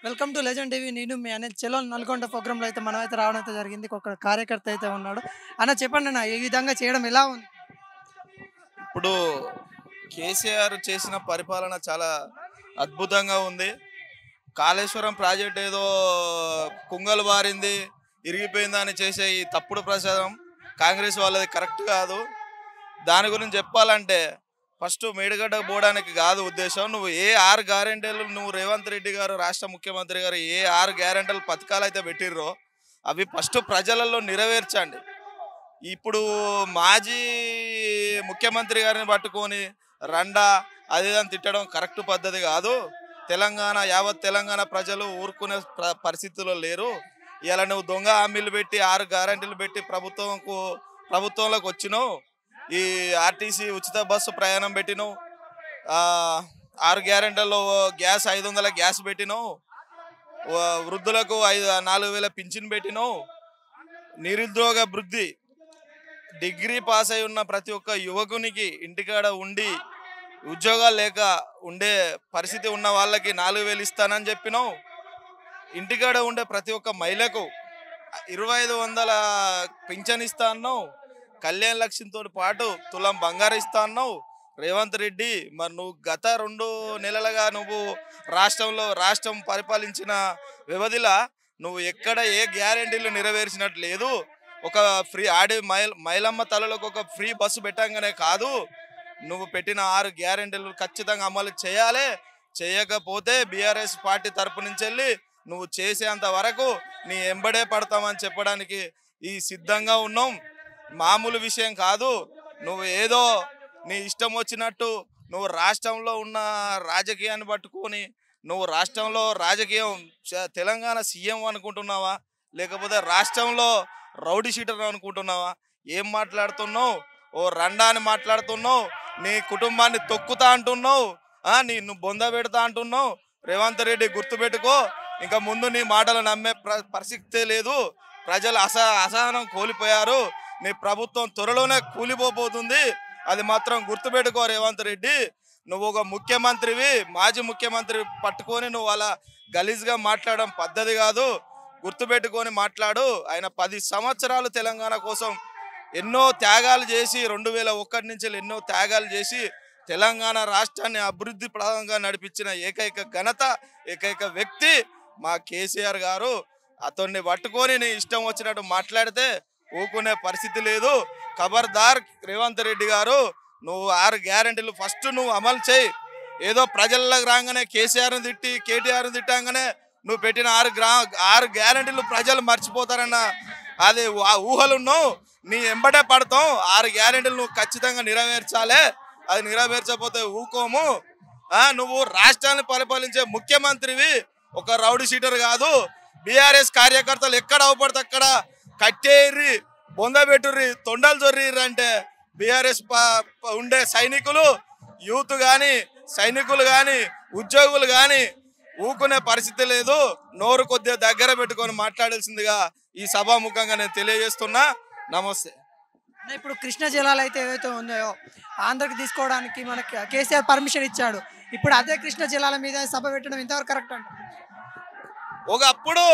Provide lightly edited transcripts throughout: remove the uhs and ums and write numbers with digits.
Welcome to legend TV. నేను మీ అనిల్. చలో నల్గొండ ప్రోగ్రాంలో అయితే మనమైతే రావడం అయితే జరిగింది. ఒక కార్యకర్త అయితే ఉన్నాడు. అన్న చెప్పండి అన్న, ఈ విధంగా చేయడం ఎలా ఉంది? ఇప్పుడు కేసీఆర్ చేసిన పరిపాలన చాలా అద్భుతంగా ఉంది. కాళేశ్వరం ప్రాజెక్ట్ ఏదో కుంగలు బారింది, ఇరిగిపోయిందని చేసే ఈ తప్పుడు ప్రచారం కాంగ్రెస్ వాళ్ళది కరెక్ట్ కాదు. దాని గురించి చెప్పాలంటే ఫస్ట్ మేడిగడ్డకు పోవడానికి కాదు ఉద్దేశం. నువ్వు ఏ 6 గ్యారెంటీలు నువ్వు రేవంత్ రెడ్డి గారు రాష్ట్ర ముఖ్యమంత్రి గారు ఏ 6 గ్యారెంటీలు పథకాలు అయితే పెట్టిర్రో అవి ఫస్ట్ ప్రజలలో నెరవేర్చండి. ఇప్పుడు మాజీ ముఖ్యమంత్రి గారిని పట్టుకొని రండా అదేదని తిట్టడం కరెక్ట్ పద్ధతి కాదు. యావత్ తెలంగాణ ప్రజలు ఊరుకునే పరిస్థితుల్లో లేరు. ఇలా నువ్వు దొంగ హామీలు పెట్టి 6 గ్యారెంటీలు పెట్టి ప్రభుత్వంలోకి వచ్చినావు. ఈ ఆర్టీసీ ఉచిత బస్సు ప్రయాణం పెట్టినావు, 6 గ్యారెంటీల్లో గ్యాస్ 500 గ్యాస్ పెట్టినావు, వృద్ధులకు 4,000 పింఛన్ పెట్టినావు, నిరుద్యోగ వృద్ధి, డిగ్రీ పాస్ అయి ఉన్న ప్రతి ఒక్క యువకునికి ఇంటికాడ ఉండి ఉద్యోగాలు లేక ఉండే పరిస్థితి ఉన్న వాళ్ళకి 4,000 ఇస్తానని చెప్పినావు. ఇంటికాడ ఉండే ప్రతి ఒక్క మహిళకు 2,500 పింఛన్ ఇస్తా అన్నావు. కళ్యాణ లక్ష్యంతో పాటు తులం బంగారు ఇస్తా అన్నావు. రేవంత్ రెడ్డి, మరి నువ్వు గత 2 నెలలుగా నువ్వు రాష్ట్రం పరిపాలించిన వ్యవధిలో నువ్వు ఎక్కడ ఏ గ్యారెంటీలు నెరవేర్చినట్టు లేదు. ఒక ఫ్రీ మహిళమ్మ తల్లులకు ఒక ఫ్రీ బస్సు పెట్టంగానే కాదు, నువ్వు పెట్టిన 6 గ్యారెంటీలు ఖచ్చితంగా అమలు చేయాలి. చేయకపోతే బీఆర్ఎస్ పార్టీ తరపు నుంచి వెళ్ళి నువ్వు చేసేంత వరకు నీ ఎంబడే పడతామని చెప్పడానికి సిద్ధంగా ఉన్నాం. మామూలు విషయం కాదు. నువ్వు ఏదో నీ ఇష్టం వచ్చినట్టు నువ్వు రాష్ట్రంలో ఉన్న రాజకీయాన్ని పట్టుకొని నువ్వు రాష్ట్రంలో రాజకీయం తెలంగాణ సీఎం అనుకుంటున్నావా, లేకపోతే రాష్ట్రంలో రౌడీ షీటర్ అనుకుంటున్నావా? ఏం మాట్లాడుతున్నావు? ఓ రండా అని మాట్లాడుతున్నావు. నీ కుటుంబాన్ని తొక్కుతా అంటున్నావు, నువ్వు బొంద పెడతా అంటున్నావు. రేవంత్ రెడ్డి గుర్తుపెట్టుకో, ఇంకా ముందు నీ మాటలు నమ్మే పరిస్థితే లేదు. ప్రజలు అసహనం కోల్పోయారు. నీ ప్రభుత్వం త్వరలోనే కూలిపోతుంది. అది మాత్రం గుర్తుపెట్టుకో రేవంత్ రెడ్డి. నువ్వు ఒక ముఖ్యమంత్రివి, మాజీ ముఖ్యమంత్రి పట్టుకొని నువ్వు అలా గలీజ్గా మాట్లాడడం పద్ధతి కాదు. గుర్తుపెట్టుకొని మాట్లాడు. ఆయన 10 సంవత్సరాలు తెలంగాణ కోసం ఎన్నో త్యాగాలు చేసి 2001 నుంచి ఎన్నో త్యాగాలు చేసి తెలంగాణ రాష్ట్రాన్ని అభివృద్ధి ప్రదంగా నడిపించిన ఏకైక ఘనత, ఏకైక వ్యక్తి మా కేసీఆర్ గారు. అతన్ని పట్టుకొని నీ ఇష్టం వచ్చినట్టు మాట్లాడితే ఊకునే పరిస్థితి లేదు. ఖబర్దార్ రేవంత్ రెడ్డి గారు, నువ్వు 6 గ్యారెంటీలు ఫస్ట్ నువ్వు అమలు చేయి. ఏదో ప్రజల్లోకి రాగానే కేసీఆర్ని తిట్టి కేటీఆర్ని తిట్టంగానే నువ్వు పెట్టిన 6 గ్యారెంటీలు ప్రజలు మర్చిపోతారన్న అది ఊహలున్నావు. నీ ఎంబడే పడతాం. 6 గ్యారెంటీలు నువ్వు ఖచ్చితంగా నెరవేర్చాలి. అది నెరవేర్చకపోతే ఊకోము. నువ్వు రాష్ట్రాన్ని పరిపాలించే ముఖ్యమంత్రివి, ఒక రౌడీ షీటర్ కాదు. బీఆర్ఎస్ కార్యకర్తలు ఎక్కడ అవపడితే అక్కడ కట్టేర్రి, బొందబెట్టుర్రి, తొండలు జొర్రిర్రి అంటే బీఆర్ఎస్ ఉండే సైనికులు, యూత్ కానీ సైనికులు కానీ ఉద్యోగులు కానీ ఊకునే పరిస్థితి లేదు. నోరు కొద్దిగా దగ్గర పెట్టుకొని మాట్లాడాల్సిందిగా ఈ సభాముఖంగా నేను తెలియజేస్తున్నా. నమస్తే. ఇప్పుడు కృష్ణా జలాలు అయితే ఏవైతే ఉన్నాయో ఆంధ్రకి తీసుకోవడానికి మనకి కేసీఆర్ పర్మిషన్ ఇచ్చాడు. ఇప్పుడు అదే కృష్ణా జలాల మీద సభ పెట్టడం ఇంతవరకు కరెక్ట్ అంట? ఒకప్పుడు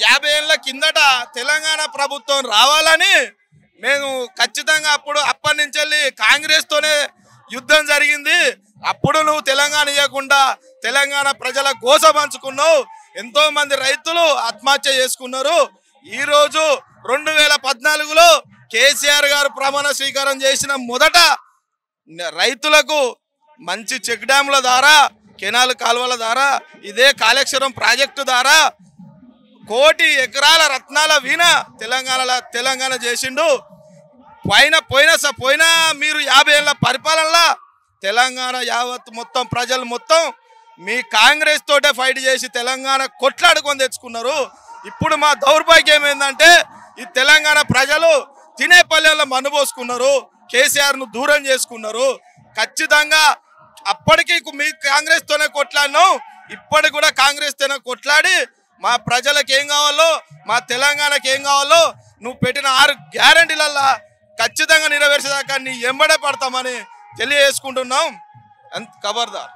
50 ఏళ్ళ కిందట తెలంగాణ ప్రభుత్వం రావాలని మేము ఖచ్చితంగా అప్పటి నుంచి వెళ్ళి కాంగ్రెస్తోనే యుద్ధం జరిగింది. అప్పుడు నువ్వు తెలంగాణ ఇవ్వకుండా తెలంగాణ ప్రజల గోస పంచుకున్నావు. ఎంతో మంది రైతులు ఆత్మహత్య చేసుకున్నారు. ఈరోజు 2014లో కేసీఆర్ గారు ప్రమాణ స్వీకారం చేసిన మొదట రైతులకు మంచి చెక్ డ్యాముల ద్వారా, కెనాల్ కాలువల ద్వారా, ఇదే కాళేశ్వరం ప్రాజెక్టు ద్వారా 1 కోటి ఎకరాల రత్నాల వీణ తెలంగాణ చేసిండు. పోయినా మీరు 50 ఏళ్ళ పరిపాలనలో తెలంగాణ యావత్ మొత్తం ప్రజలు మొత్తం మీ కాంగ్రెస్ తోటే ఫైట్ చేసి తెలంగాణ కొట్లాడుకొని తెచ్చుకున్నారు. ఇప్పుడు మా దౌర్భాగ్యం ఏంటంటే ఈ తెలంగాణ ప్రజలు తినే పల్లెల్లో మన్నుపోసుకున్నారు, కేసీఆర్ను దూరం చేసుకున్నారు. ఖచ్చితంగా అప్పటికి మీ కాంగ్రెస్ తోనే కొట్లాడినాం, ఇప్పటికి కూడా కాంగ్రెస్ తోనే కొట్లాడి మా ప్రజలకు ఏం కావాలో, మా తెలంగాణకి ఏం కావాలో నువ్వు పెట్టిన 6 గ్యారెంటీలల్లా ఖచ్చితంగా నెరవేర్చేదాకా నీ ఎంబడే పడతామని తెలియజేసుకుంటున్నాం. ఖబర్దార్.